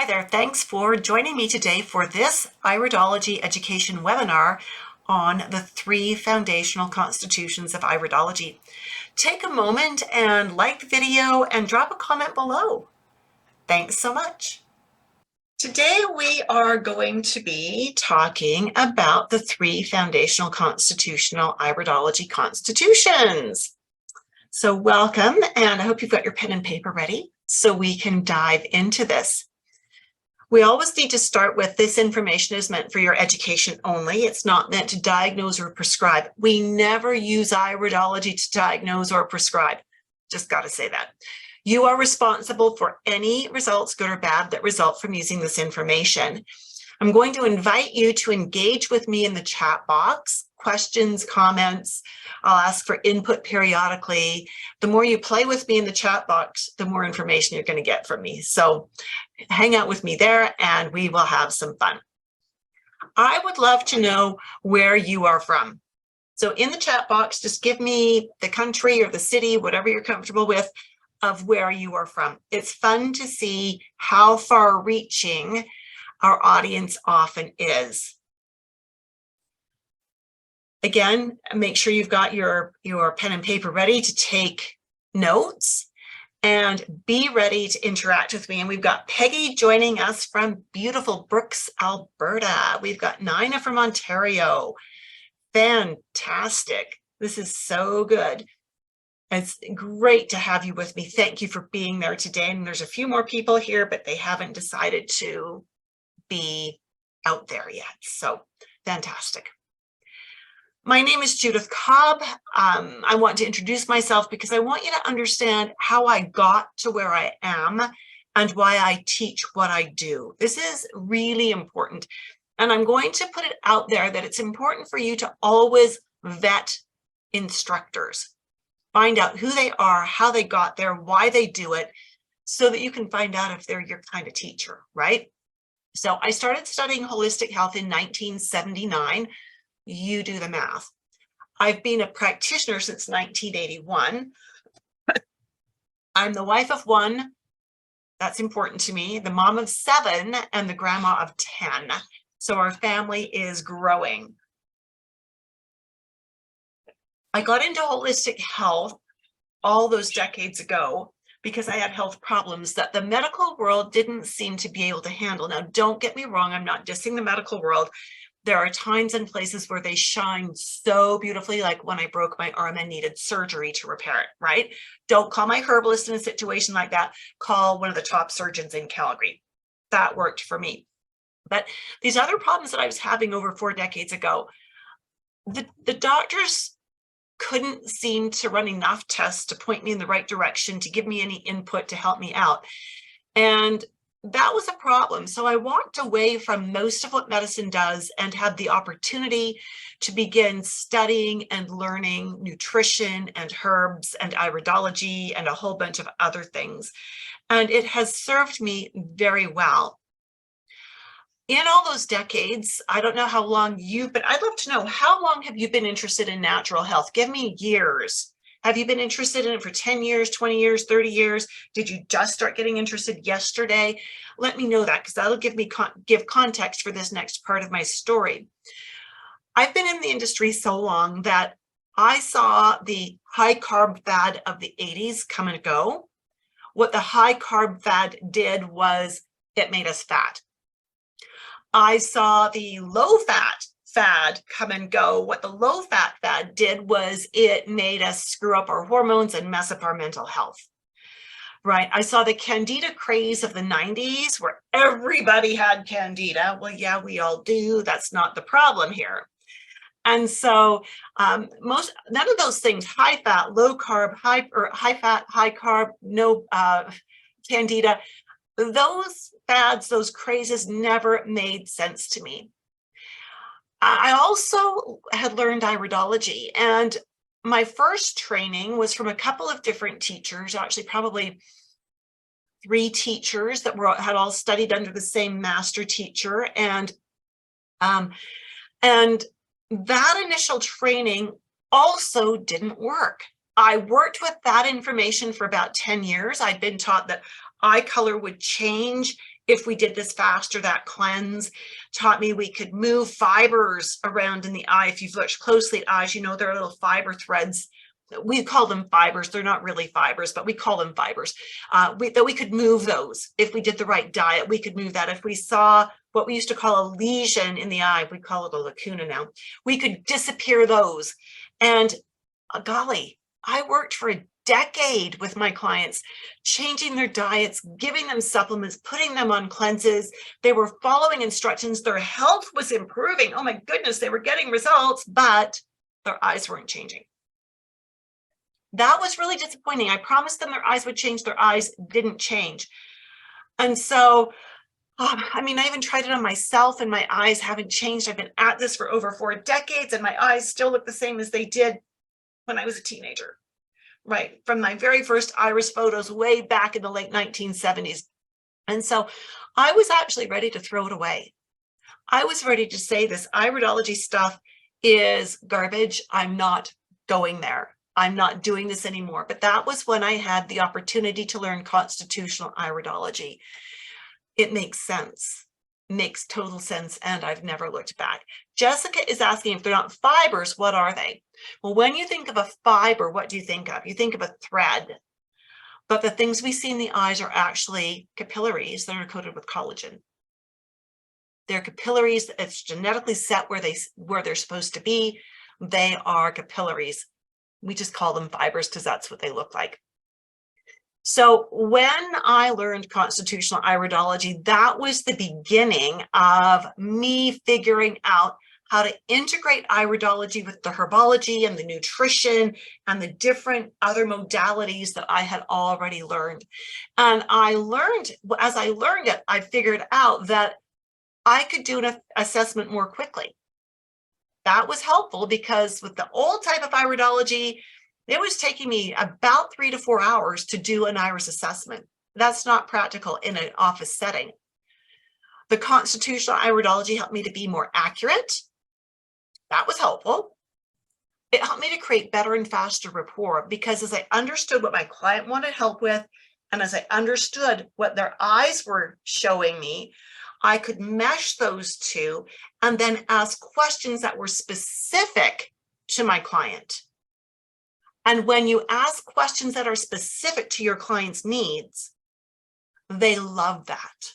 Hi there, thanks for joining me today for this Iridology education webinar on the 3 foundational constitutions of Iridology. Take a moment and like the video and drop a comment below. Thanks so much. Today we are going to be talking about the 3 foundational constitutional Iridology constitutions. So welcome, and I hope you've got your pen and paper ready so we can dive into this. We always need to start with this information is meant for your education only. It's not meant to diagnose or prescribe. We never use iridology to diagnose or prescribe. Just got to say that. You are responsible for any results, good or bad, that result from using this information. I'm going to invite you to engage with me in the chat box. Questions, comments, I'll ask for input periodically. The more you play with me in the chat box, the more information you're going to get from me. So hang out with me there and we will have some fun. I would love to know where you are from. So in the chat box, just give me the country or the city, whatever you're comfortable with, of where you are from. It's fun to see how far reaching our audience often is. Again, make sure you've got your pen and paper ready to take notes and be ready to interact with me. And we've got Peggy joining us from beautiful Brooks, Alberta. We've got Nina from Ontario. Fantastic. This is so good. It's great to have you with me. Thank you for being there today. And there's a few more people here, but they haven't decided to be out there yet. So fantastic. My name is Judith Cobb. I want to introduce myself because I want you to understand how I got to where I am and why I teach what I do. This is really important. And I'm going to put it out there that it's important for you to always vet instructors. Find out who they are, how they got there, why they do it, so that you can find out if they're your kind of teacher, right? So I started studying holistic health in 1979. You do the math. I've been a practitioner since 1981. I'm the wife of 1. That's important to me. The mom of 7 and the grandma of 10. So our family is growing. I got into holistic health all those decades ago because I had health problems that the medical world didn't seem to be able to handle. Now, don't get me wrong. I'm not dissing the medical world. There are times and places where they shine so beautifully, like when I broke my arm and needed surgery to repair it, right? Don't call my herbalist in a situation like that. Call one of the top surgeons in Calgary. That worked for me. But these other problems that I was having over 4 decades ago, the doctors couldn't seem to run enough tests to point me in the right direction, to give me any input to help me out. And that was a problem. So I walked away from most of what medicine does and had the opportunity to begin studying and learning nutrition and herbs and iridology and a whole bunch of other things. And it has served me very well. In all those decades, I don't know how long but I'd love to know, how long have you been interested in natural health? Give me years. Have you been interested in it for 10 years, 20 years, 30 years? Did you just start getting interested yesterday? Let me know that, because that'll give context for this next part of my story. I've been in the industry so long that I saw the high carb fad of the 80s come and go. What the high carb fad did was it made us fat. I saw the low fat fad come and go. What the low fat fad did was it made us screw up our hormones and mess up our mental health, right? I saw the candida craze of the 90s where everybody had candida. Well, yeah, we all do. That's not the problem here. And so none of those things, high fat, low carb, high fat, high carb, no candida, those fads, those crazes never made sense to me. I also had learned iridology, and my first training was from a couple of different teachers, actually probably 3 teachers that had all studied under the same master teacher. And that initial training also didn't work. I worked with that information for about 10 years. I'd been taught that eye color would change if we did this faster. That cleanse taught me we could move fibers around in the eye. If you've looked closely at eyes, you know there are little fiber threads. We call them fibers. They're not really fibers, but we call them fibers. That we could move those. If we did the right diet, we could move that. If we saw what we used to call a lesion in the eye, we call it a lacuna now, we could disappear those. And golly, I worked for a decade with my clients, changing their diets, giving them supplements, putting them on cleanses. They were following instructions. Their health was improving. Oh my goodness, they were getting results, but their eyes weren't changing. That was really disappointing. I promised them their eyes would change. Their eyes didn't change. And so, I mean, I even tried it on myself and my eyes haven't changed. I've been at this for over 4 decades and my eyes still look the same as they did when I was a teenager, right? From my very first iris photos way back in the late 1970s. And so I was actually ready to throw it away. I was ready to say this iridology stuff is garbage. I'm not going there. I'm not doing this anymore. But that was when I had the opportunity to learn constitutional iridology. It makes sense, makes total sense, and I've never looked back. Jessica is asking if they're not fibers, what are they? Well, when you think of a fiber, what do you think of? You think of a thread. But the things we see in the eyes are actually capillaries that are coated with collagen. They're capillaries. It's genetically set where they're supposed to be. They are capillaries. We just call them fibers because that's what they look like. So when I learned constitutional iridology, that was the beginning of me figuring out how to integrate iridology with the herbology and the nutrition and the different other modalities that I had already learned. And as I learned it, I figured out that I could do an assessment more quickly. That was helpful because with the old type of iridology, it was taking me about 3 to 4 hours to do an iris assessment. That's not practical in an office setting. The constitutional iridology helped me to be more accurate. That was helpful. It helped me to create better and faster rapport because as I understood what my client wanted help with, and as I understood what their eyes were showing me, I could mesh those two and then ask questions that were specific to my client. And when you ask questions that are specific to your client's needs, they love that.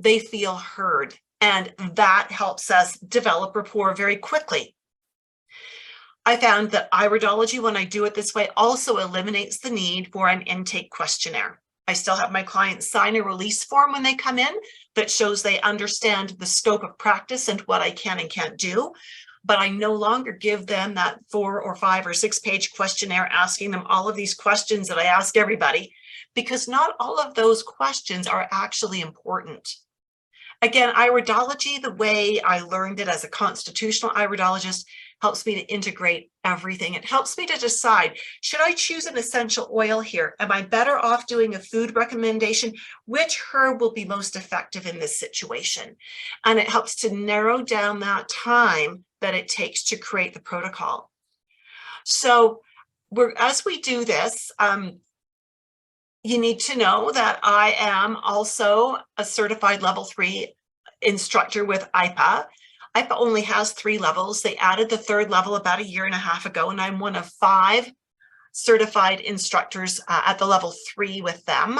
They feel heard, and that helps us develop rapport very quickly. I found that iridology, when I do it this way, also eliminates the need for an intake questionnaire. I still have my clients sign a release form when they come in that shows they understand the scope of practice and what I can and can't do. But I no longer give them that 4 or 5 or 6 page questionnaire asking them all of these questions that I ask everybody, because not all of those questions are actually important. Again, iridology, the way I learned it as a constitutional iridologist, helps me to integrate everything. It helps me to decide, should I choose an essential oil here? Am I better off doing a food recommendation? Which herb will be most effective in this situation? And it helps to narrow down that time that it takes to create the protocol. So as we do this, you need to know that I am also a certified level 3 instructor with IPA. IPA only has 3 levels. They added the 3rd level about 1.5 years ago, and I'm one of 5 certified instructors at the level 3 with them.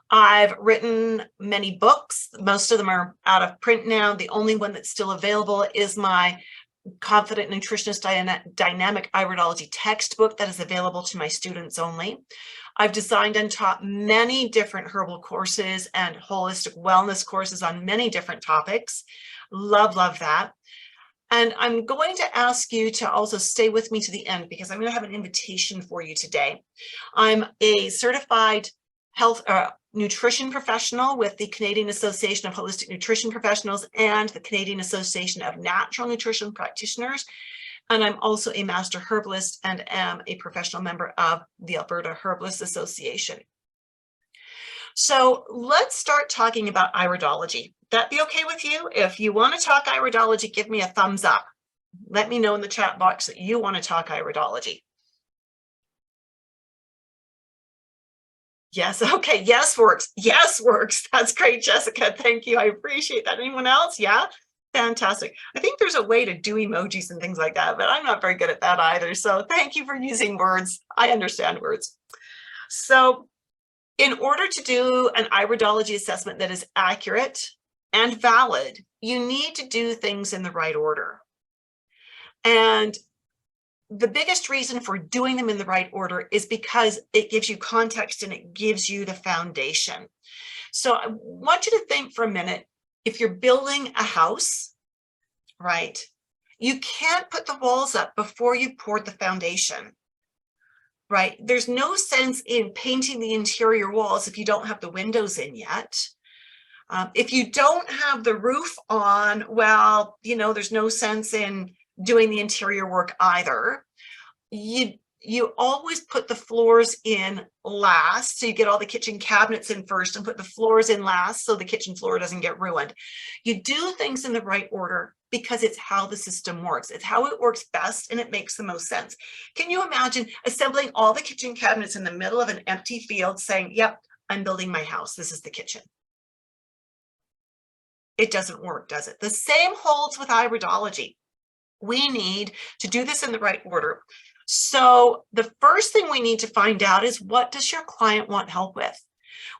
I've written many books. Most of them are out of print now. The only one that's still available is my Confident Nutritionist Dynamic Iridology textbook that is available to my students only. I've designed and taught many different herbal courses and holistic wellness courses on many different topics. Love that. And I'm going to ask you to also stay with me to the end because I'm going to have an invitation for you today. I'm a certified health nutrition professional with the Canadian Association of Holistic Nutrition Professionals and the Canadian Association of Natural Nutrition Practitioners. And I'm also a master herbalist and am a professional member of the Alberta Herbalist Association. So let's start talking about iridology. That be okay with you? If you want to talk iridology, give me a thumbs up. Let me know in the chat box that you want to talk iridology. Yes. Okay. Yes works. Yes works. That's great, Jessica. Thank you. I appreciate that. Anyone else? Yeah. Fantastic. I think there's a way to do emojis and things like that, but I'm not very good at that either. So thank you for using words. I understand words. So in order to do an iridology assessment that is accurate and valid, you need to do things in the right order. And the biggest reason for doing them in the right order is because it gives you context and it gives you the foundation. So I want you to think for a minute, if you're building a house, right, you can't put the walls up before you poured the foundation, right? There's no sense in painting the interior walls if you don't have the windows in yet. If you don't have the roof on, well, there's no sense in doing the interior work either. You always put the floors in last, so you get all the kitchen cabinets in first and put the floors in last so the kitchen floor doesn't get ruined. You do things in the right order because it's how the system works. It's how it works best and it makes the most sense. Can you imagine assembling all the kitchen cabinets in the middle of an empty field saying, yep, I'm building my house, this is the kitchen? It doesn't work, does it? The same holds with iridology. We need to do this in the right order. So the first thing we need to find out is, what does your client want help with?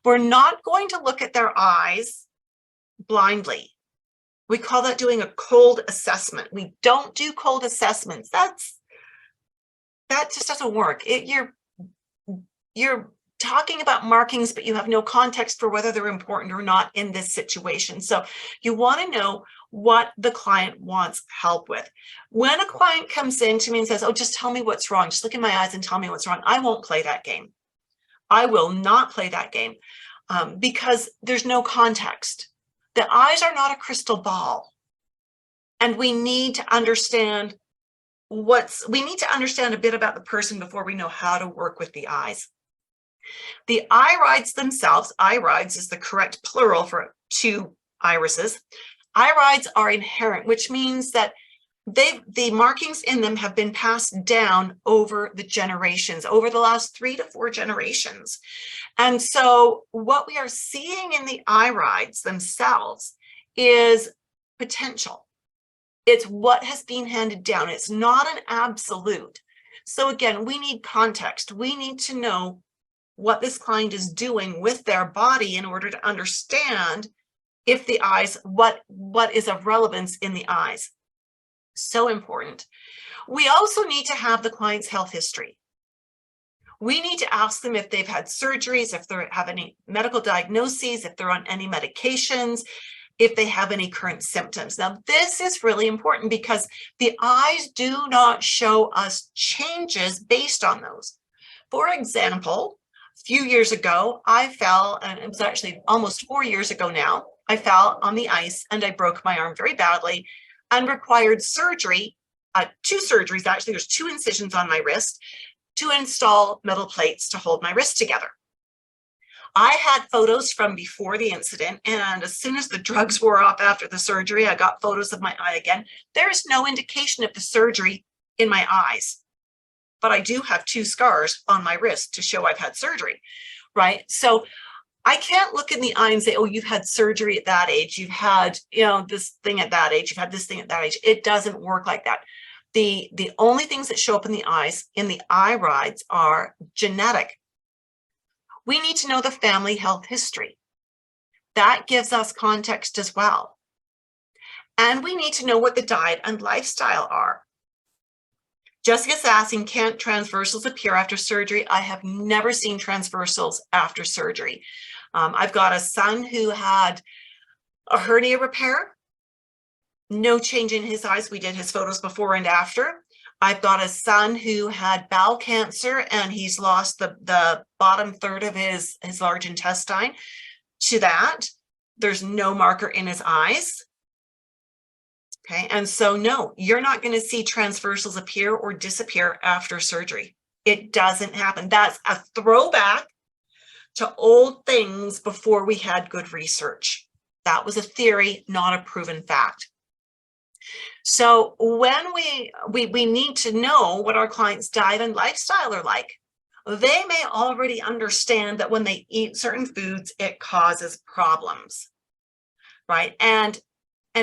We're not going to look at their eyes blindly. We call that doing a cold assessment. We don't do cold assessments. That just doesn't work. You're talking about markings, but you have no context for whether they're important or not in this situation. So you want to know what the client wants help with. When a client comes in to me and says, oh, just tell me what's wrong, just look in my eyes and tell me what's wrong, I won't play that game. I will not play that game because there's no context. The eyes are not a crystal ball. And we need to understand a bit about the person before we know how to work with the eyes. The irides themselves, irides is the correct plural for two irises. Irides are inherent, which means that the markings in them have been passed down over the generations, over the last 3 to 4 generations. And so what we are seeing in the irides themselves is potential. It's what has been handed down. It's not an absolute. So again, we need context. We need to know what this client is doing with their body in order to understand if the eyes, what is of relevance in the eyes. So important. We also need to have the client's health history. We need to ask them if they've had surgeries, if they have any medical diagnoses, if they're on any medications, if they have any current symptoms. Now, this is really important because the eyes do not show us changes based on those. For example, a few years ago, I fell, and it was actually almost 4 years ago now, I fell on the ice and I broke my arm very badly and required surgery, 2 surgeries actually, there's 2 incisions on my wrist to install metal plates to hold my wrist together. I had photos from before the incident, and as soon as the drugs wore off after the surgery, I got photos of my eye again. There's no indication of the surgery in my eyes, but I do have 2 scars on my wrist to show I've had surgery, right? So I can't look in the eye and say, oh, you've had surgery at that age, you've had, this thing at that age, you've had this thing at that age. It doesn't work like that. The only things that show up in the eyes, in the irides, are genetic. We need to know the family health history. That gives us context as well. And we need to know what the diet and lifestyle are. Jessica's asking, can't transversals appear after surgery? I have never seen transversals after surgery. I've got a son who had a hernia repair, no change in his eyes. We did his photos before and after. I've got a son who had bowel cancer and he's lost the bottom third of his large intestine to that. There's no marker in his eyes. Okay, and so no, you're not going to see transversals appear or disappear after surgery. It doesn't happen. That's a throwback to old things before we had good research. That was a theory, not a proven fact. So when we need to know what our clients' diet and lifestyle are like. they may already understand that when they eat certain foods, it causes problems, right? And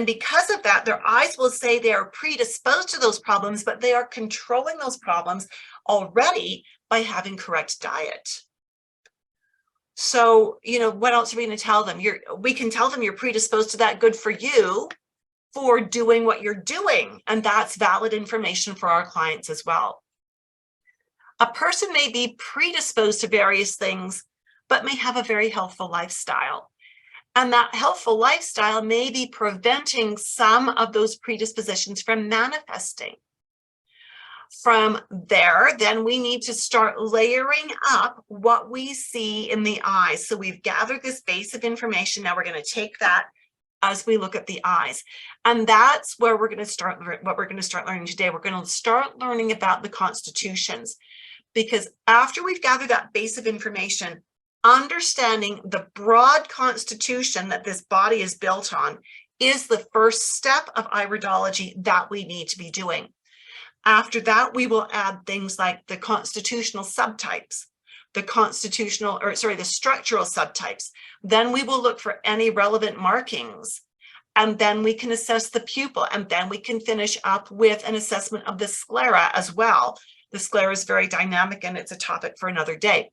because of that, their eyes will say they are predisposed to those problems, but they are controlling those problems already by having correct diet. So, what else are we going to tell them? We can tell them you're predisposed to that. Good for you for doing what you're doing. And that's valid information for our clients as well. A person may be predisposed to various things, but may have a very healthful lifestyle. And that healthful lifestyle may be preventing some of those predispositions from manifesting. From there, then we need to start layering up what we see in the eyes. So we've gathered this base of information. Now we're going to take that as we look at the eyes. And that's where we're going to start, what we're going to start learning today. We're going to start learning about the constitutions, because after we've gathered that base of information, understanding the broad constitution that this body is built on is the first step of iridology that we need to be doing. After that, we will add things like the constitutional subtypes, the structural subtypes. Then we will look for any relevant markings, and then we can assess the pupil, and then we can finish up with an assessment of the sclera as well. The sclera is very dynamic, and it's a topic for another day.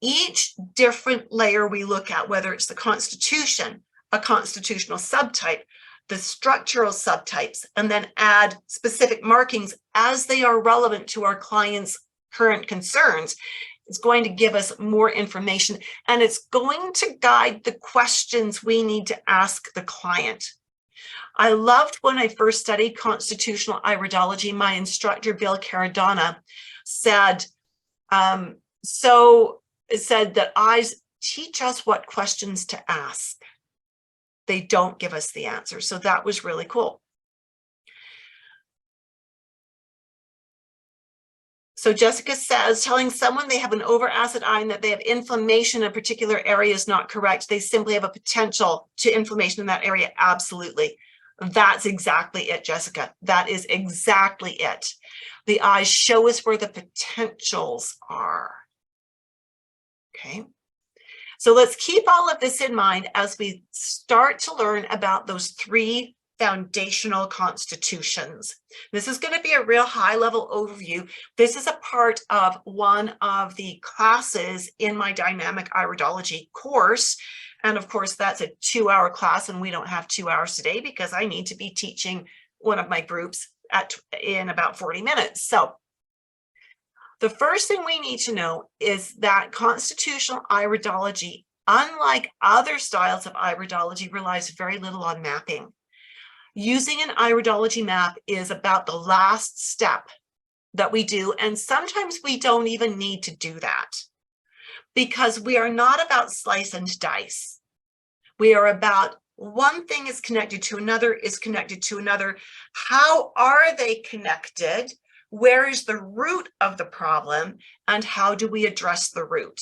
Each different layer we look at, whether it's the constitution, a constitutional subtype, the structural subtypes, and then add specific markings as they are relevant to our client's current concerns, it's going to give us more information, and it's going to guide the questions we need to ask the client. I loved when I first studied constitutional iridology, my instructor, Bill Caradonna, said that eyes teach us what questions to ask. They don't give us the answer. So that was really cool. So Jessica says, telling someone they have an over-acid eye and that they have inflammation in a particular area is not correct. They simply have a potential to inflammation in that area. Absolutely. That's exactly it, Jessica. That is exactly it. The eyes show us where the potentials are. Okay. So let's keep all of this in mind as we start to learn about those three foundational constitutions. This is going to be a real high-level overview. This is a part of one of the classes in my dynamic iridology course. And of course, that's a 2-hour class, and we don't have 2 hours today because I need to be teaching one of my groups in about 40 minutes. So the first thing we need to know is that constitutional iridology, unlike other styles of iridology, relies very little on mapping. Using an iridology map is about the last step that we do, and sometimes we don't even need to do that because we are not about slice and dice. We are about one thing is connected to another, is connected to another. How are they connected? Where is the root of the problem, and how do we address the root?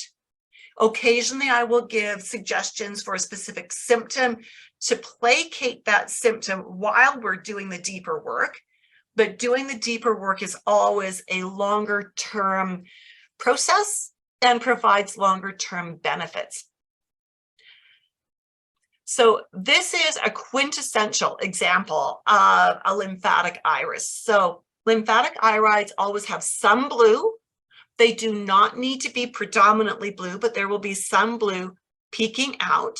Occasionally, I will give suggestions for a specific symptom to placate that symptom while we're doing the deeper work. But doing the deeper work is always a longer term process and provides longer term benefits. So this is a quintessential example of a lymphatic iris. So lymphatic irides always have some blue. They do not need to be predominantly blue, but there will be some blue peeking out.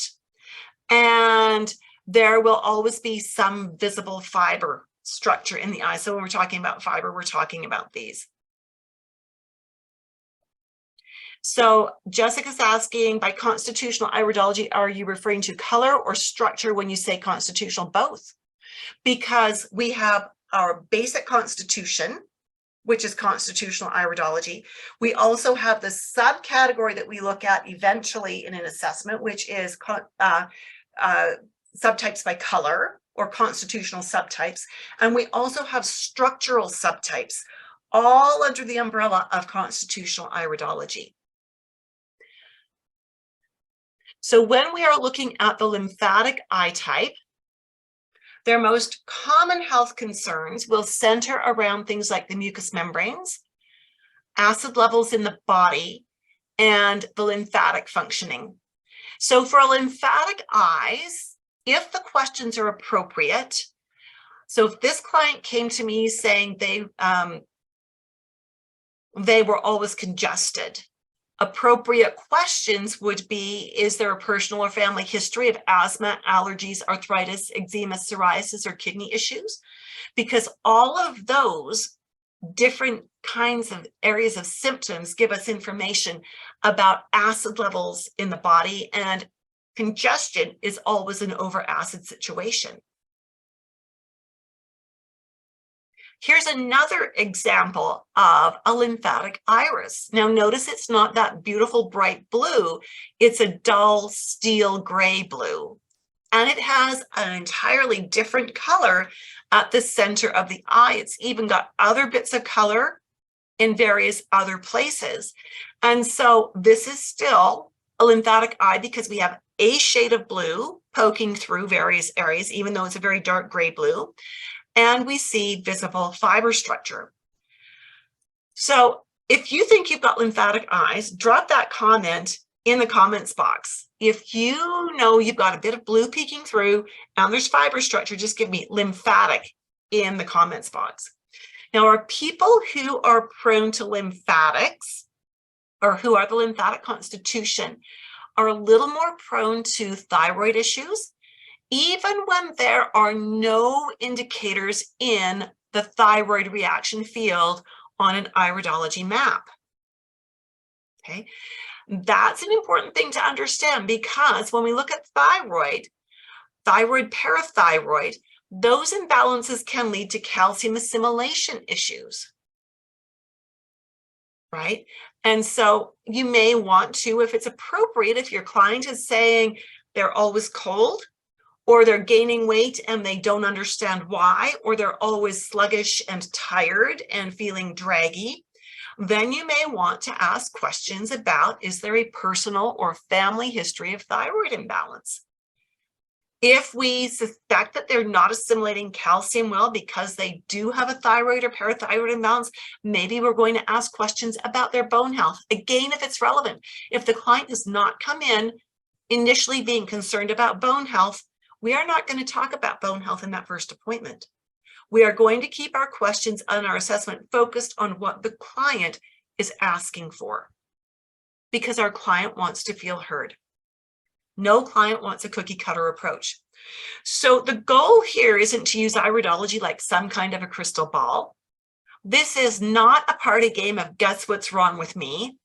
And there will always be some visible fiber structure in the eye. So when we're talking about fiber, we're talking about these. So Jessica's asking, by constitutional iridology, are you referring to color or structure when you say constitutional? Both. Because we have our basic constitution, which is constitutional iridology. We also have the subcategory that we look at eventually in an assessment, which is subtypes by color or constitutional subtypes. And we also have structural subtypes, all under the umbrella of constitutional iridology. So when we are looking at the lymphatic eye type, their most common health concerns will center around things like the mucous membranes acid levels in the body, and the lymphatic functioning. So for lymphatic eyes, if the questions are appropriate, so if this client came to me saying they were always congested, appropriate questions would be, is there a personal or family history of asthma, allergies, arthritis, eczema, psoriasis, or kidney issues? Because all of those different kinds of areas of symptoms give us information about acid levels in the body, and congestion is always an over-acid situation. Here's another example of a lymphatic iris. Now notice it's not that beautiful bright blue, it's a dull steel gray blue. And it has an entirely different color at the center of the eye. It's even got other bits of color in various other places. And so this is still a lymphatic eye because we have a shade of blue poking through various areas, even though it's a very dark gray blue. And we see visible fiber structure. So if you think you've got lymphatic eyes, drop that comment in the comments box. If you know you've got a bit of blue peeking through and there's fiber structure, just give me lymphatic in the comments box. Now, are people who are prone to lymphatics, or who are the lymphatic constitution, are a little more prone to thyroid issues, even when there are no indicators in the thyroid reaction field on an iridology map. Okay, that's an important thing to understand, because when we look at thyroid, parathyroid, those imbalances can lead to calcium assimilation issues, right? And so you may want to, if it's appropriate, if your client is saying they're always cold, or they're gaining weight and they don't understand why, or they're always sluggish and tired and feeling draggy, then you may want to ask questions about, is there a personal or family history of thyroid imbalance? If we suspect that they're not assimilating calcium well because they do have a thyroid or parathyroid imbalance, maybe we're going to ask questions about their bone health. Again, if it's relevant. If the client does not come in initially being concerned about bone health, we are not going to talk about bone health in that first appointment. We are going to keep our questions and our assessment focused on what the client is asking for, because our client wants to feel heard. No client wants a cookie cutter approach. So the goal here isn't to use iridology like some kind of a crystal ball. This is not a party game of guess what's wrong with me.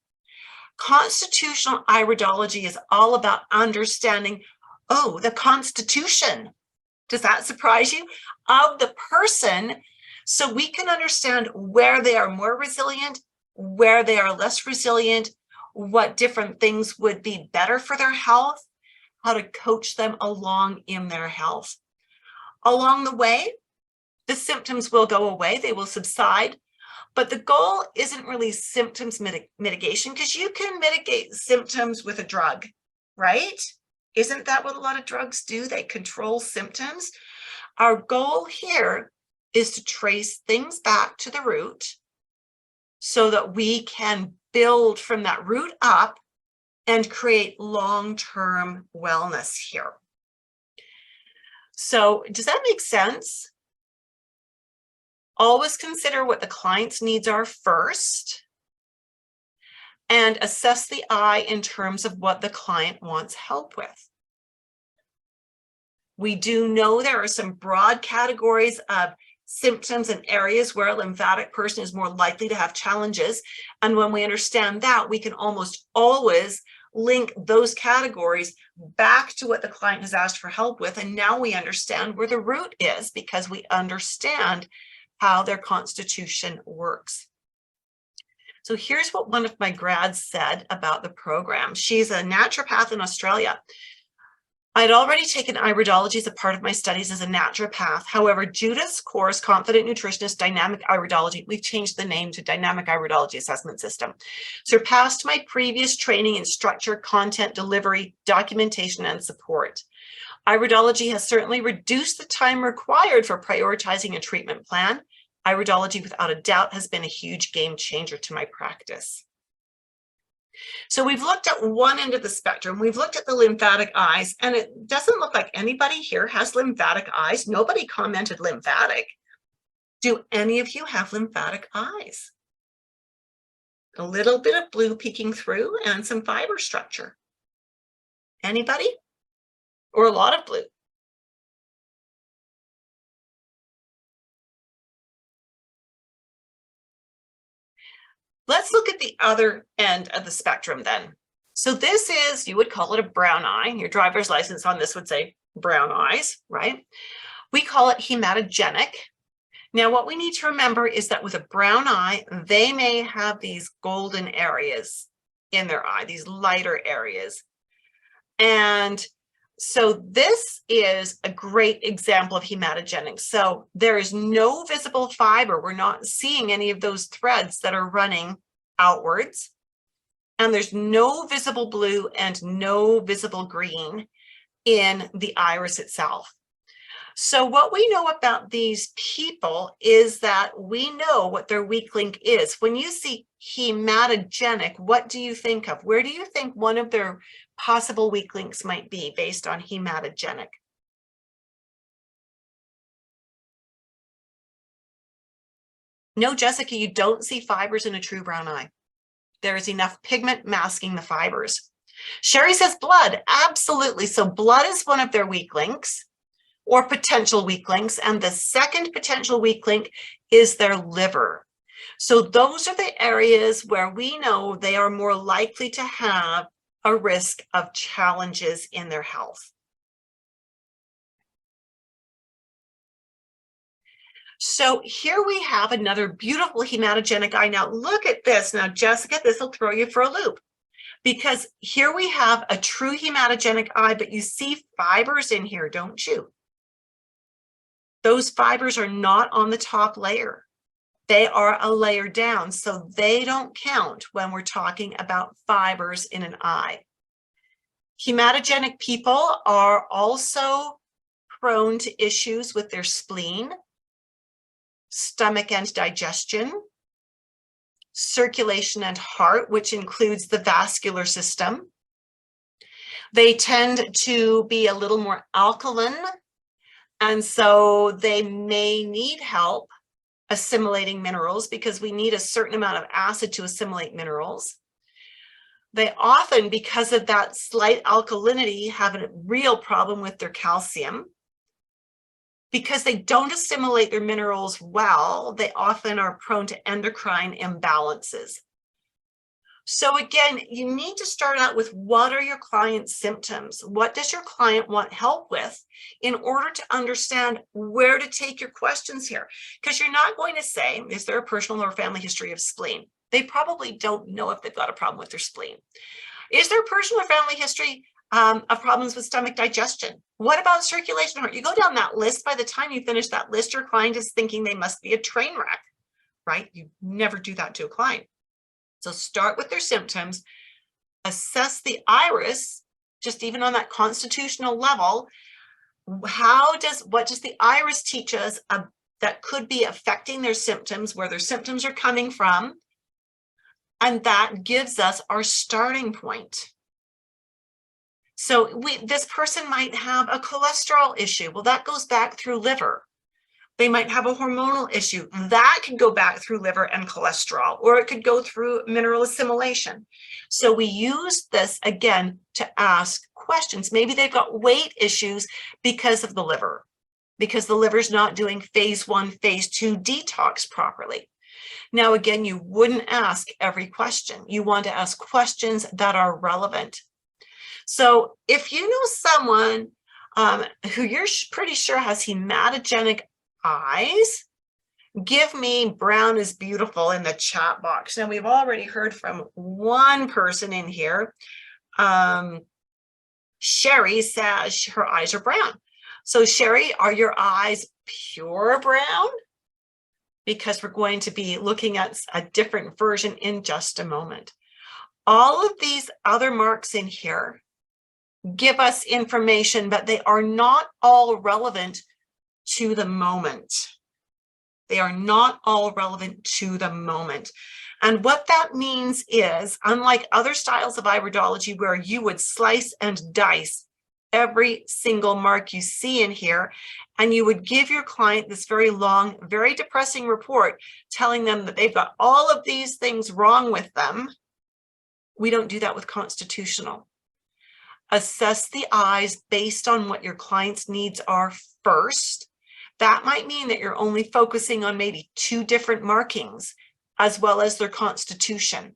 Constitutional iridology is all about understanding, oh, the constitution, does that surprise you, of the person, so we can understand where they are more resilient, where they are less resilient, what different things would be better for their health, how to coach them along in their health. Along the way, the symptoms will go away, they will subside, but the goal isn't really symptoms mitigation, because you can mitigate symptoms with a drug, right? Isn't that what a lot of drugs do? They control symptoms. Our goal here is to trace things back to the root so that we can build from that root up and create long-term wellness here. So does that make sense? Always consider what the client's needs are first, and assess the eye in terms of what the client wants help with. We do know there are some broad categories of symptoms and areas where a lymphatic person is more likely to have challenges. And when we understand that, we can almost always link those categories back to what the client has asked for help with. And now we understand where the root is, because we understand how their constitution works. So here's what one of my grads said about the program. She's a naturopath in Australia. I'd already taken iridology as a part of my studies as a naturopath. However, Judith's course, Confident Nutritionist Dynamic Iridology, we've changed the name to Dynamic Iridology Assessment System, surpassed my previous training in structure, content, delivery, documentation, and support. Iridology has certainly reduced the time required for prioritizing a treatment plan Iridology, without a doubt, has been a huge game changer to my practice. So we've looked at one end of the spectrum. We've looked at the lymphatic eyes, and it doesn't look like anybody here has lymphatic eyes. Nobody commented lymphatic. Do any of you have lymphatic eyes? A little bit of blue peeking through and some fiber structure. Anybody? Or a lot of blue? Let's look at the other end of the spectrum then. So this is, you would call it a brown eye. Your driver's license on this would say brown eyes, right? We call it hematogenic. Now, what we need to remember is that with a brown eye, they may have these golden areas in their eye, these lighter areas. And so this is a great example of hematogenic. So there is no visible fiber. We're not seeing any of those threads that are running outwards. And there's no visible blue and no visible green in the iris itself. So what we know about these people is that we know what their weak link is. When you see hematogenic, what do you think of? Where do you think one of their possible weak links might be based on hematogenic? No, Jessica, you don't see fibers in a true brown eye. There is enough pigment masking the fibers. Sherry says blood. Absolutely. So blood is one of their weak links or potential weak links. And the second potential weak link is their liver. So those are the areas where we know they are more likely to have a risk of challenges in their health. So here we have another beautiful hematogenic eye. Now look at this. Now, Jessica, this will throw you for a loop because here we have a true hematogenic eye, but you see fibers in here, don't you? Those fibers are not on the top layer. They are a layer down, so they don't count when we're talking about fibers in an eye. Hematogenic people are also prone to issues with their spleen, stomach and digestion, circulation and heart, which includes the vascular system. They tend to be a little more alkaline, and so they may need help assimilating minerals because we need a certain amount of acid to assimilate minerals. They often, because of that slight alkalinity, have a real problem with their calcium. Because they don't assimilate their minerals well, they often are prone to endocrine imbalances. So again, you need to start out with what are your client's symptoms? What does your client want help with in order to understand where to take your questions here? Because you're not going to say, is there a personal or family history of spleen? They probably don't know if they've got a problem with their spleen. Is there a personal or family history of problems with stomach digestion? What about circulation heart? You go down that list, by the time you finish that list, your client is thinking they must be a train wreck, right? You never do that to a client. So start with their symptoms, assess the iris, just even on that constitutional level. What does the iris teach us that could be affecting their symptoms, where their symptoms are coming from? And that gives us our starting point. So this person might have a cholesterol issue. Well, that goes back through liver. They might have a hormonal issue. That could go back through liver and cholesterol, or it could go through mineral assimilation. So we use this, again, to ask questions. Maybe they've got weight issues because of the liver, because the liver's not doing phase 1, phase 2 detox properly. Now, again, you wouldn't ask every question. You want to ask questions that are relevant. So if you know someone who you're pretty sure has hematogenic eyes, give me brown is beautiful in the chat box. Now, we've already heard from one person in here. Sherry says her eyes are brown. So Sherry, are your eyes pure brown? Because we're going to be looking at a different version in just a moment. All of these other marks in here give us information, but they are not all relevant to the moment. They are not all relevant to the moment. And what that means is, unlike other styles of iridology where you would slice and dice every single mark you see in here, and you would give your client this very long, very depressing report telling them that they've got all of these things wrong with them, we don't do that with constitutional. Assess the eyes based on what your client's needs are first. That might mean that you're only focusing on maybe 2 different markings as well as their constitution.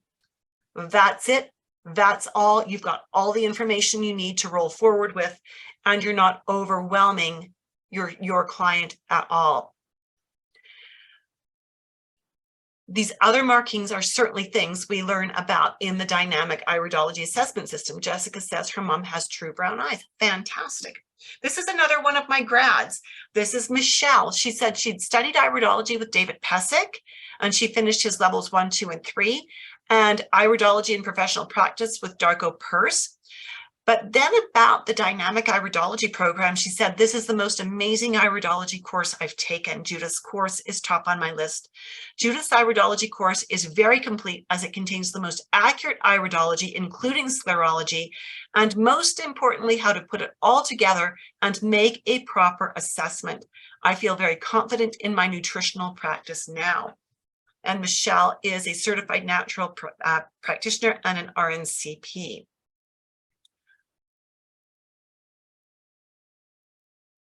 That's it. That's all. You've got all the information you need to roll forward with, and you're not overwhelming your client at all. These other markings are certainly things we learn about in the dynamic iridology assessment system. Jessica says her mom has true brown eyes. Fantastic. This is another one of my grads. This is Michelle. She said she'd studied iridology with David Pesic, and she finished his levels 1, 2, and 3, and iridology in professional practice with Darko Peirce. But then about the dynamic iridology program, she said, this is the most amazing iridology course I've taken. Judith's course is top on my list. Judith's iridology course is very complete as it contains the most accurate iridology, including sclerology, and most importantly, how to put it all together and make a proper assessment. I feel very confident in my nutritional practice now. And Michelle is a certified natural practitioner and an RNCP.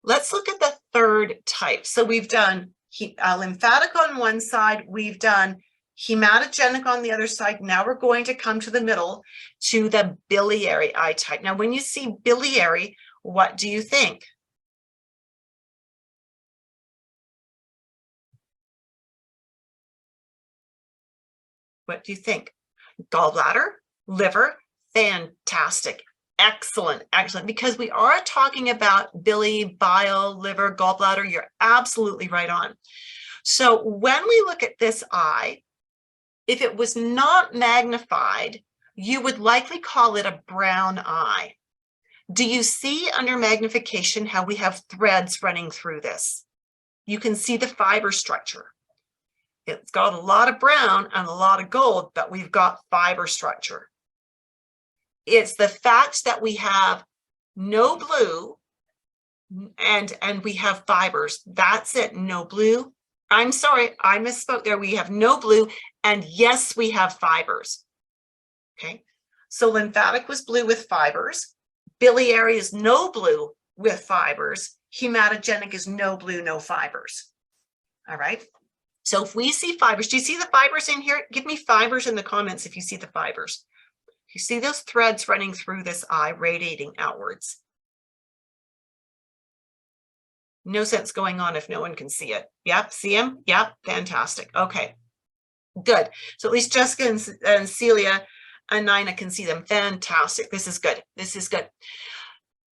Let's look at the third type. So we've done lymphatic on one side, we've done hematogenic on the other side. Now we're going to come to the middle to the biliary eye type. Now, when you see biliary, what do you think? What do you think? Gallbladder, liver, fantastic. Excellent, excellent, because we are talking about billy, bile, liver, gallbladder. You're absolutely right on. So when we look at this eye, if it was not magnified, you would likely call it a brown eye. Do you see under magnification how we have threads running through this? You can see the fiber structure. It's got a lot of brown and a lot of gold, but we've got fiber structure. It's the fact that we have no blue and we have fibers. That's it, no blue. I'm sorry, I misspoke there. We have no blue, and yes, we have fibers. Okay, so lymphatic was blue with fibers. Biliary is no blue with fibers. Hematogenic is no blue, no fibers. All right. So if we see fibers, do you see the fibers in here? Give me fibers in the comments if you see the fibers. You see those threads running through this eye, radiating outwards. No sense going on if no one can see it. Yep, see them? Yep, fantastic. Okay, good. So at least Jessica and Celia and Nina can see them. Fantastic. This is good. This is good.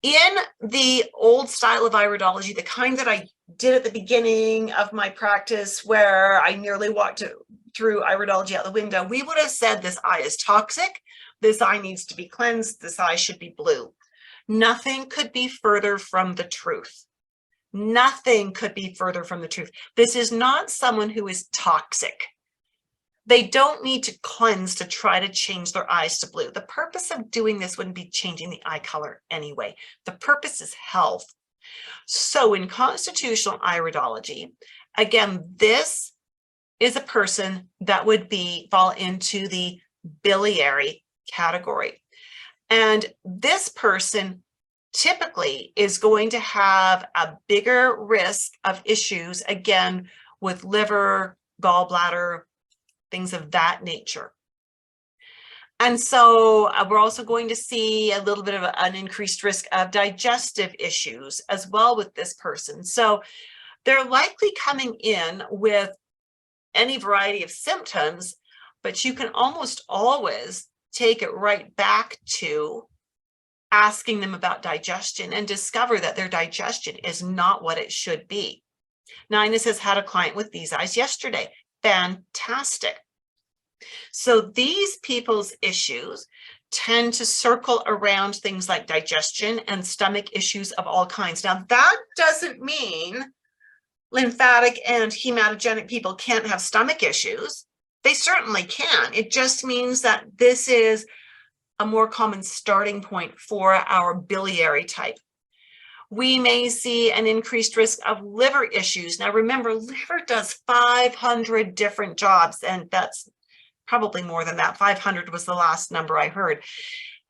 In the old style of iridology, the kind that I did at the beginning of my practice where I nearly walked through iridology out the window, we would have said this eye is toxic. This eye needs to be cleansed. This eye should be blue. Nothing could be further from the truth. Nothing could be further from the truth. This is not someone who is toxic. They don't need to cleanse to try to change their eyes to blue. The purpose of doing this wouldn't be changing the eye color anyway. The purpose is health. So in constitutional iridology, again, this is a person that would fall into the biliary category. And this person typically is going to have a bigger risk of issues, again, with liver, gallbladder, things of that nature. And so we're also going to see a little bit of an increased risk of digestive issues as well with this person. So they're likely coming in with any variety of symptoms, but you can almost always take it right back to asking them about digestion and discover that their digestion is not what it should be. Nina says, had a client with these eyes yesterday. Fantastic. So these people's issues tend to circle around things like digestion and stomach issues of all kinds. Now, that doesn't mean lymphatic and hematogenic people can't have stomach issues. They certainly can. It just means that this is a more common starting point for our biliary type. We may see an increased risk of liver issues. Now, remember, liver does 500 different jobs, and that's probably more than that. 500 was the last number I heard.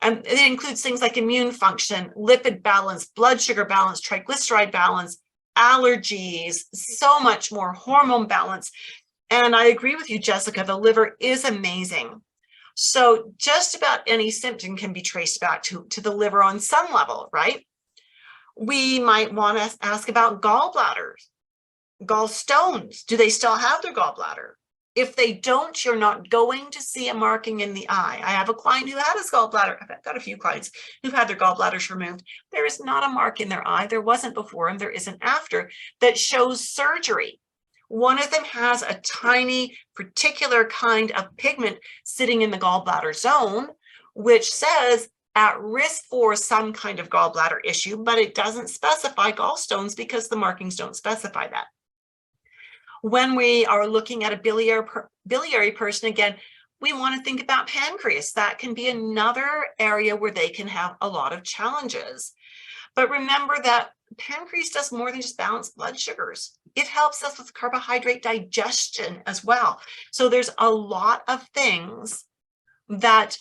And it includes things like immune function, lipid balance, blood sugar balance, triglyceride balance, allergies, so much more, hormone balance. And I agree with you, Jessica, the liver is amazing. So just about any symptom can be traced back to the liver on some level, right? We might want to ask about gallbladders, gallstones. Do they still have their gallbladder? If they don't, you're not going to see a marking in the eye. I have a client who had his gallbladder. I've got a few clients who've had their gallbladders removed. There is not a mark in their eye. There wasn't before and there isn't after that shows surgery. One of them has a tiny particular kind of pigment sitting in the gallbladder zone, which says at risk for some kind of gallbladder issue, but it doesn't specify gallstones because the markings don't specify that. When we are looking at a biliary person, again, we want to think about pancreas. That can be another area where they can have a lot of challenges. But remember that pancreas does more than just balance blood sugars. It helps us with carbohydrate digestion as well. So there's a lot of things that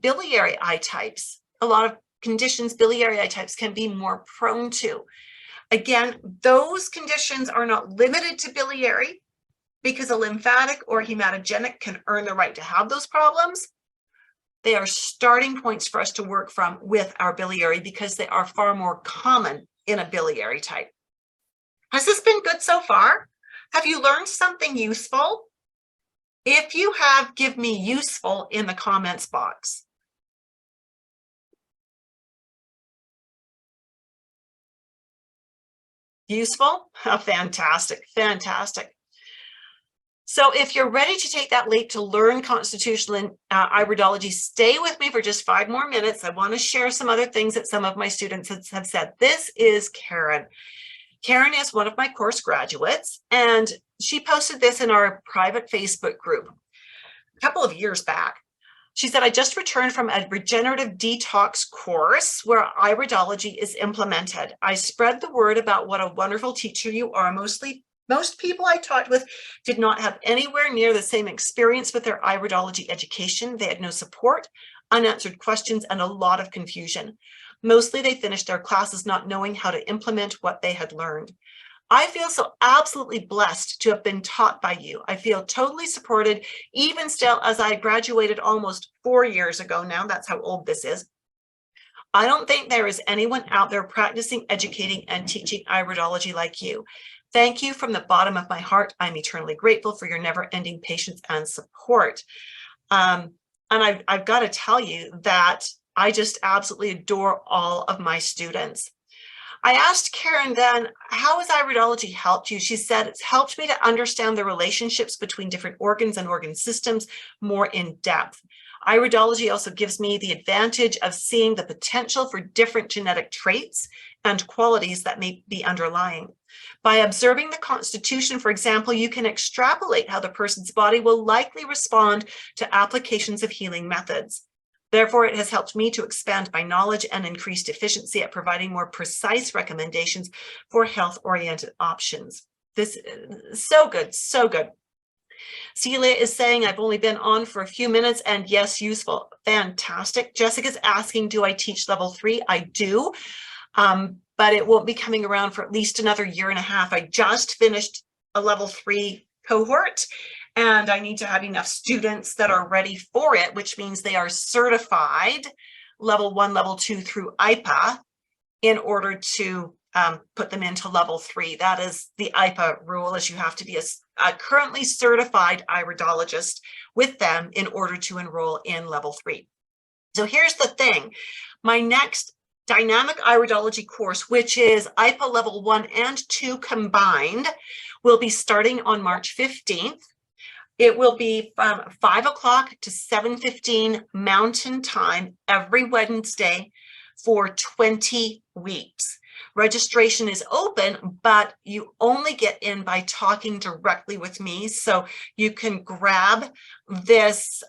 biliary eye types, a lot of conditions biliary eye types can be more prone to. Again, those conditions are not limited to biliary because a lymphatic or hematogenic can earn the right to have those problems. They are starting points for us to work from with our biliary because they are far more common in a biliary type. Has this been good so far? Have you learned something useful? If you have, give me useful in the comments box. Useful? Oh, fantastic, fantastic. So if you're ready to take that leap to learn constitutional iridology, stay with me for just 5 more minutes. I want to share some other things that some of my students have said. This is Karen. Karen is one of my course graduates, and she posted this in our private Facebook group a couple of years back. She said, I just returned from a regenerative detox course where iridology is implemented. I spread the word about what a wonderful teacher you are. Most people I talked with did not have anywhere near the same experience with their iridology education. They had no support, unanswered questions, and a lot of confusion. Mostly they finished their classes not knowing how to implement what they had learned. I feel so absolutely blessed to have been taught by you. I feel totally supported, even still as I graduated almost 4 years ago now. That's how old this is. I don't think there is anyone out there practicing, educating, and teaching iridology like you. Thank you from the bottom of my heart. I'm eternally grateful for your never-ending patience and support. And I've got to tell you that I just absolutely adore all of my students. I asked Karen then, how has iridology helped you? She said, it's helped me to understand the relationships between different organs and organ systems more in depth. Iridology also gives me the advantage of seeing the potential for different genetic traits and qualities that may be underlying. By observing the constitution, for example, you can extrapolate how the person's body will likely respond to applications of healing methods. Therefore, it has helped me to expand my knowledge and increased efficiency at providing more precise recommendations for health-oriented options. This is so good, so good. Celia is saying, I've only been on for a few minutes and yes, useful. Fantastic. Jessica's asking, do I teach level 3? I do, but it won't be coming around for at least another 1.5 years. I just finished a level 3 cohort and I need to have enough students that are ready for it, which means they are certified level 1, level 2 through IPA in order to put them into level 3. That is the IPA rule, is you have to be a currently certified iridologist with them in order to enroll in level 3. So here's the thing. My next dynamic iridology course, which is IPA level 1 and 2 combined, will be starting on March 15th. It will be from 5 o'clock to 7:15 Mountain Time every Wednesday for 20 weeks. Registration is open, but you only get in by talking directly with me. So you can grab this,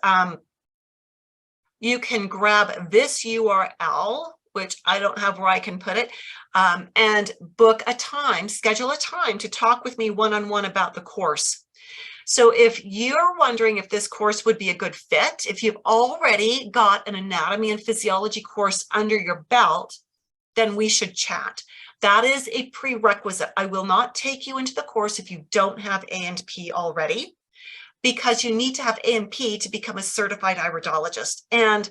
URL, which I don't have where I can put it, and book a time, schedule a time to talk with me one-on-one about the course. So if you're wondering if this course would be a good fit, if you've already got an anatomy and physiology course under your belt, then we should chat. That is a prerequisite. I will not take you into the course if you don't have A&P already, because you need to have A&P to become a certified iridologist. And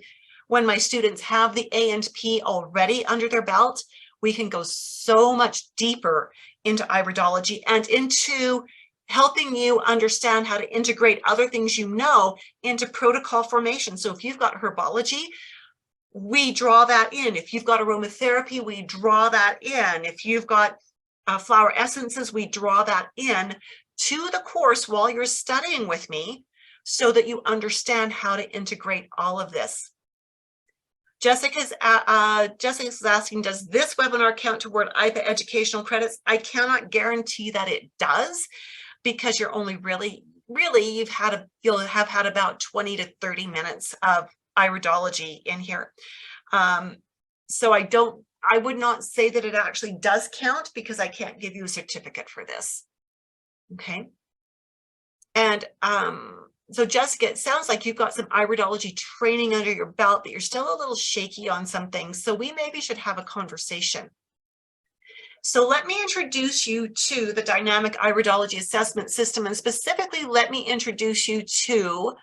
when my students have the A&P already under their belt, we can go so much deeper into iridology and into helping you understand how to integrate other things you know into protocol formation. So if you've got herbology, we draw that in. If you've got aromatherapy, we draw that in. If you've got flower essences, we draw that in to the course while you're studying with me so that you understand how to integrate all of this. Jessica's asking, does this webinar count toward IPA educational credits? I cannot guarantee that it does, because you're only you'll have had about 20 to 30 minutes of iridology in here. So I would not say that it actually does count, because I can't give you a certificate for this. Okay. And so Jessica, it sounds like you've got some iridology training under your belt, but you're still a little shaky on some things. So we maybe should have a conversation. So let me introduce you to the dynamic iridology assessment system, and specifically let me introduce you to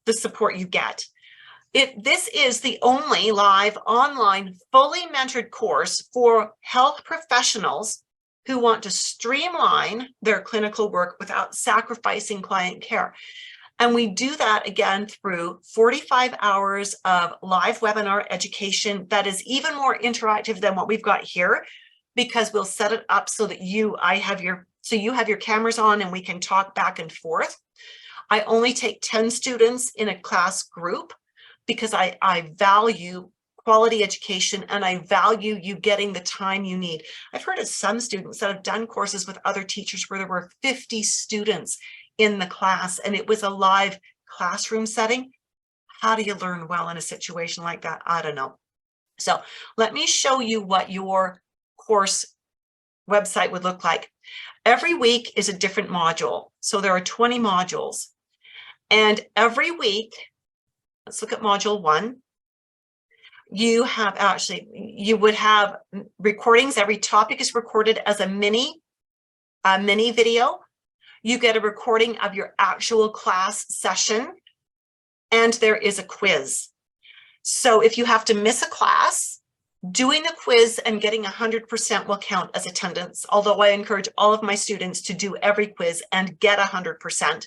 the support you get. This is the only live online fully mentored course for health professionals who want to streamline their clinical work without sacrificing client care. And we do that again through 45 hours of live webinar education that is even more interactive than what we've got here, because we'll set it up so that you have your cameras on and we can talk back and forth. I only take 10 students in a class group because I value quality education and I value you getting the time you need. I've heard of some students that have done courses with other teachers where there were 50 students in the class and it was a live classroom setting. How do you learn well in a situation like that? I don't know. So let me show you what your course website would look like. Every week is a different module. So there are 20 modules. And every week, let's look at module 1. You would have recordings. Every topic is recorded as a mini video. You get a recording of your actual class session, and there is a quiz. So if you have to miss a class, doing the quiz and getting 100% will count as attendance, although I encourage all of my students to do every quiz and get 100%.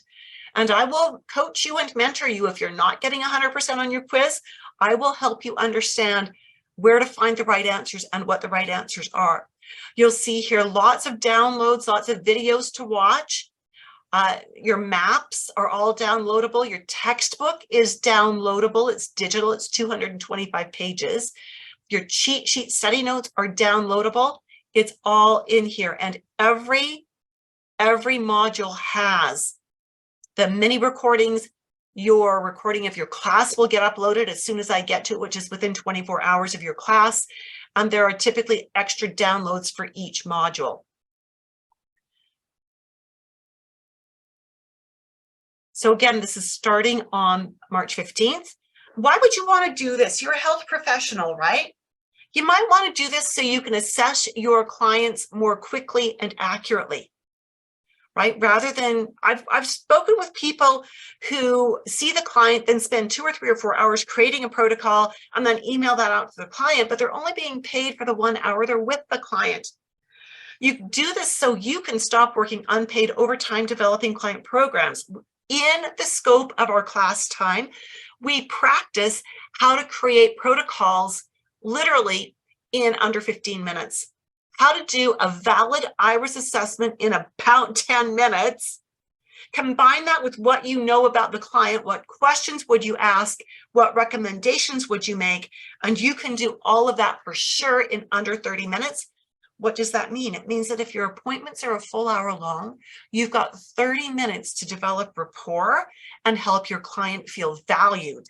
And I will coach you and mentor you if you're not getting 100% on your quiz. I will help you understand where to find the right answers and what the right answers are. You'll see here lots of downloads, lots of videos to watch. Your maps are all downloadable. Your textbook is downloadable. It's digital. It's 225 pages. Your cheat sheet study notes are downloadable. It's all in here. And every module has the mini recordings. Your recording of your class will get uploaded as soon as I get to it, which is within 24 hours of your class. And there are typically extra downloads for each module. So again, this is starting on March 15th. Why would you want to do this? You're a health professional, right? You might want to do this so you can assess your clients more quickly and accurately, right? Rather than, I've spoken with people who see the client, then spend 2 or 3 or 4 hours creating a protocol and then email that out to the client, but they're only being paid for the 1 hour they're with the client. You do this so you can stop working unpaid overtime developing client programs. In the scope of our class time, we practice how to create protocols literally in under 15 minutes. How to do a valid iris assessment in about 10 minutes. Combine that with what you know about the client. What questions would you ask? What recommendations would you make? And you can do all of that for sure in under 30 minutes What does that mean? It means that if your appointments are a full hour long, you've got 30 minutes to develop rapport and help your client feel valued,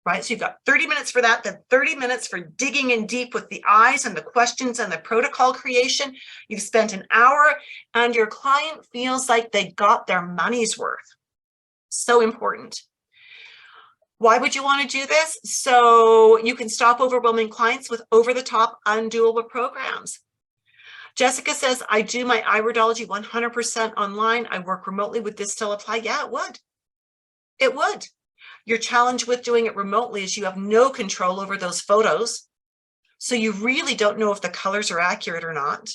right? So you've got 30 minutes for that, then 30 minutes for digging in deep with the eyes and the questions and the protocol creation. You've spent an hour and your client feels like they got their money's worth. So important. Why would you want to do this? So you can stop overwhelming clients with over-the-top, undoable programs. Jessica says, I do my Iridology 100% online. I work remotely. Would this still apply? Yeah, it would. It would. Your challenge with doing it remotely is you have no control over those photos. So you really don't know if the colors are accurate or not.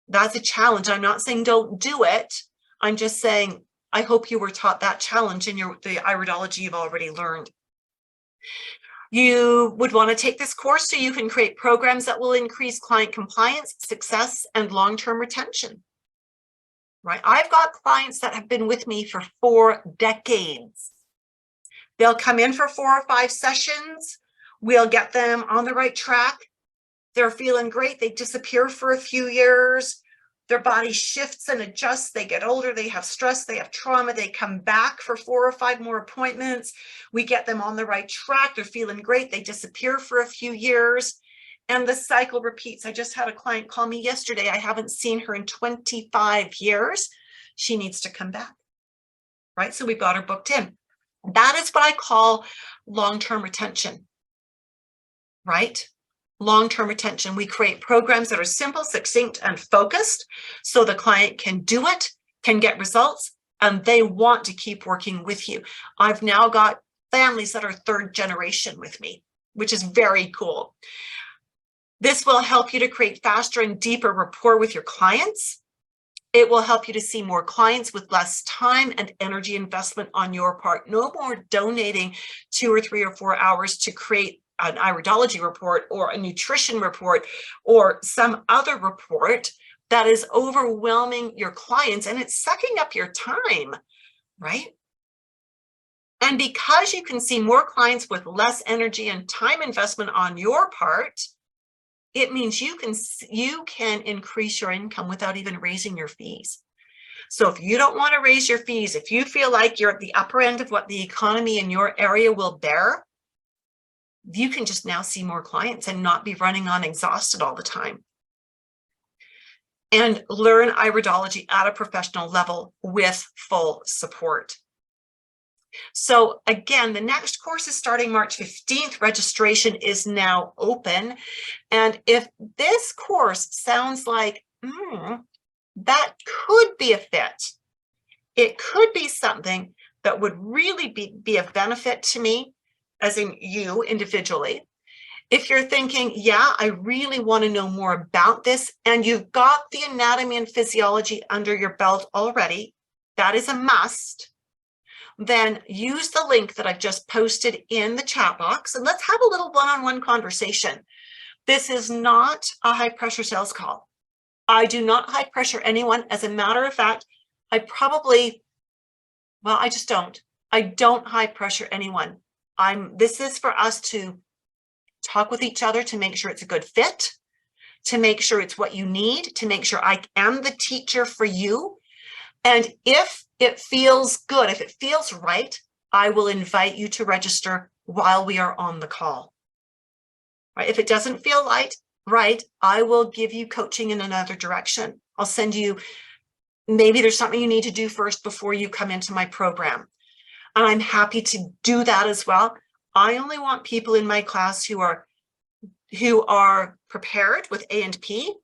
That's a challenge. I'm not saying don't do it. I'm just saying, I hope you were taught that challenge in the Iridology you've already learned. You would want to take this course so you can create programs that will increase client compliance, success, and long-term retention. Right? I've got clients that have been with me for 4 decades. They'll come in for 4 or 5 sessions. We'll get them on the right track. They're feeling great. They disappear for a few years. Their body shifts and adjusts. They get older. They have stress. They have trauma. They come back for 4 or 5 more appointments. We get them on the right track. They're feeling great. They disappear for a few years. And the cycle repeats. I just had a client call me yesterday. I haven't seen her in 25 years. She needs to come back. Right? So we've got her booked in. That is what I call long-term retention. Right? Long-term retention. We create programs that are simple, succinct, and focused so the client can do it, can get results, and they want to keep working with you. I've now got families that are 3rd generation with me, which is very cool. This will help you to create faster and deeper rapport with your clients. It will help you to see more clients with less time and energy investment on your part. No more donating 2 or 3 or 4 hours to create an Iridology report or a nutrition report or some other report that is overwhelming your clients and it's sucking up your time, right? And because you can see more clients with less energy and time investment on your part, it means you can increase your income without even raising your fees. So if you don't want to raise your fees, if you feel like you're at the upper end of what the economy in your area will bear, you can just now see more clients and not be running on exhausted all the time. And learn Iridology at a professional level with full support. So again, the next course is starting March 15th. Registration is now open. And if this course sounds like, that could be a fit, it could be something that would really be of benefit to me, as in you individually. If you're thinking, yeah, I really want to know more about this, and you've got the anatomy and physiology under your belt already, that is a must, then use the link that I've just posted in the chat box, and let's have a little one-on-one conversation. This is not a high-pressure sales call. I do not high-pressure anyone. As a matter of fact, I just don't. I don't high-pressure anyone. This is for us to talk with each other to make sure it's a good fit, to make sure it's what you need, to make sure I am the teacher for you. And if it feels good, if it feels right, I will invite you to register while we are on the call. Right? If it doesn't feel right, I will give you coaching in another direction. I'll send you, maybe there's something you need to do first before you come into my program. And I'm happy to do that as well. I only want people in my class who are prepared with A&P,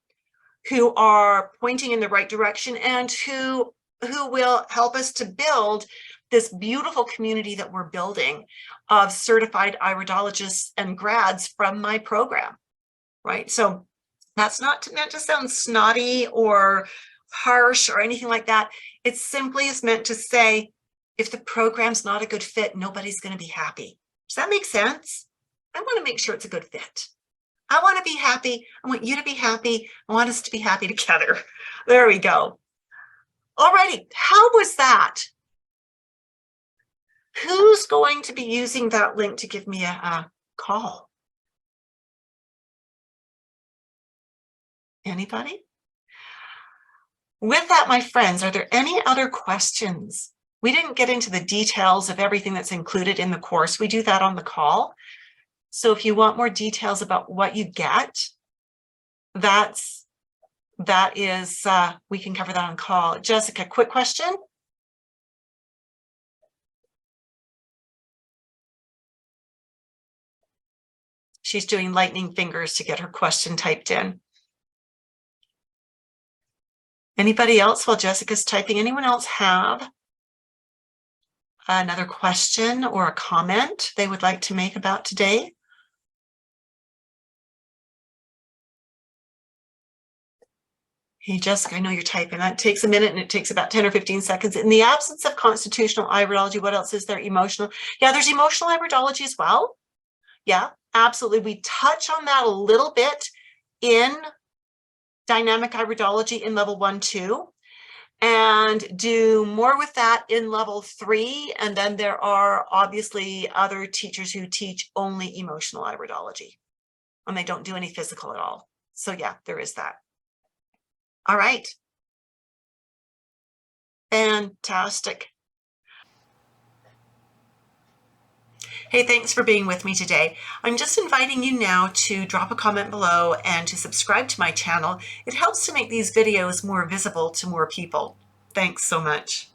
who are pointing in the right direction, and who will help us to build this beautiful community that we're building of certified iridologists and grads from my program, right? So that's not meant to sound snotty or harsh or anything like that. It simply is meant to say, if the program's not a good fit, nobody's going to be happy. Does that make sense? I want to make sure it's a good fit. I want to be happy. I want you to be happy. I want us to be happy together. There we go. Alrighty, how was that? Who's going to be using that link to give me a call? Anybody? With that, my friends, are there any other questions? We didn't get into the details of everything that's included in the course. We do that on the call. So if you want more details about what you get, that is, we can cover that on call. Jessica, quick question. She's doing lightning fingers to get her question typed in. Anybody else while Jessica's typing? Anyone else have another question or a comment they would like to make about today? Hey, Jessica, I know you're typing. That takes a minute and it takes about 10 or 15 seconds. In the absence of constitutional iridology, what else is there? Emotional. Yeah, there's emotional iridology as well. Yeah, absolutely. We touch on that a little bit in dynamic iridology in level 1, 2, and do more with that in level 3. And then there are obviously other teachers who teach only emotional iridology, and they don't do any physical at all. So yeah, there is that. All right. Fantastic. Hey, thanks for being with me today. I'm just inviting you now to drop a comment below and to subscribe to my channel. It helps to make these videos more visible to more people. Thanks so much.